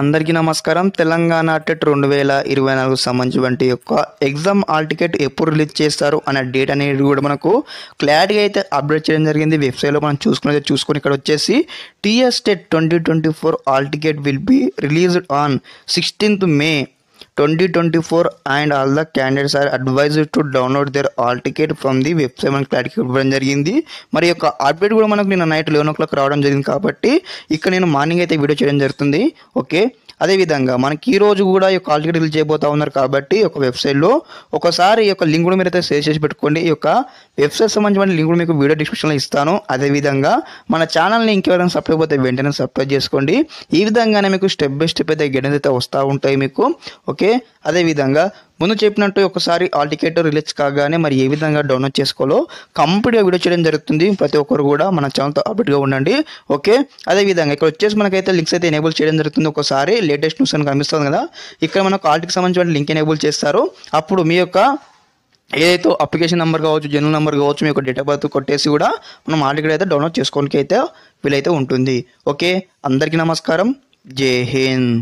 అందరికీ నమస్కారం. తెలంగాణ టెట్ 2024 సంబంధించినటువంటి యొక్క ఎగ్జామ్ హాల్ టికెట్ ఎప్పుడు రిలీజ్ చేస్తారు అనే డేట్ అనేది కూడా మనకు క్లారిటీగా అయితే అప్డేట్ చేయడం జరిగింది. వెబ్సైట్లో మనం చూసుకొని ఇక్కడ వచ్చేసి TS TET 2024 hall ticket will be released on 16th May 2024 and all the candidates are advised to download their hall ticket from the website మనకి క్లారిటీ ఇవ్వడం జరిగింది. మరి యొక్క అప్డేట్ కూడా మనకు నిన్న నైట్ 11 o'clock రావడం జరిగింది కాబట్టి ఇక్కడ నేను మార్నింగ్ అయితే వీడియో చేయడం జరుగుతుంది. ఓకే, అదేవిధంగా మనకి ఈ రోజు కూడా ఈ యొక్క హాల్ టికెట్ రిలీజ్ చేయబోతా ఉన్నారు కాబట్టి ఒక వెబ్సైట్లో ఒకసారి ఈ యొక్క లింక్ కూడా మీరు అయితే షేర్ చేసి పెట్టుకోండి. ఈ యొక్క వెబ్సైట్ సంబంధించిన లింక్ కూడా మీకు వీడియో డిస్క్రిప్షన్లో ఇస్తాను. అదేవిధంగా మన ఛానల్ని ఇంకెవరైనా సబ్స్క్రైబ్ అయితే వెంటనే సబ్స్క్రైబ్ చేసుకోండి. ఈ విధంగానే మీకు స్టెప్ బై స్టెప్ అయితే గైడెన్స్ అయితే వస్తూ ఉంటాయి మీకు. ఓకే, అదేవిధంగా ముందు చెప్పినట్టు ఒకసారి హాల్ టికెట్ రిలీజ్ కాగానే మరి ఏ విధంగా డౌన్లోడ్ చేసుకోవాలో కంప్లీట్గా వీడియో చేయడం జరుగుతుంది. ప్రతి ఒక్కరు కూడా మన ఛానల్తో అప్డేట్గా ఉండండి. ఓకే, అదేవిధంగా ఇక్కడ వచ్చేసి మనకైతే లింక్స్ అయితే ఎనేబుల్ చేయడం జరుగుతుంది. ఒకసారి లేటెస్ట్ న్యూస్ అని కనిపిస్తుంది కదా, ఇక్కడ మనకు హాల్ టికెట్ సంబంధించిన లింక్ ఎనేబుల్ చేస్తారు. అప్పుడు మీ యొక్క ఏదైతే అప్లికేషన్ నెంబర్ కావచ్చు, జనరల్ నెంబర్ కావచ్చు, మీ యొక్క డేట్ ఆఫ్ బర్త్ కొట్టేసి కూడా మనం హాల్ టికెట్ అయితే డౌన్లోడ్ చేసుకోవడానికి అయితే వీలైతే ఉంటుంది. ఓకే, అందరికీ నమస్కారం. జై హింద్.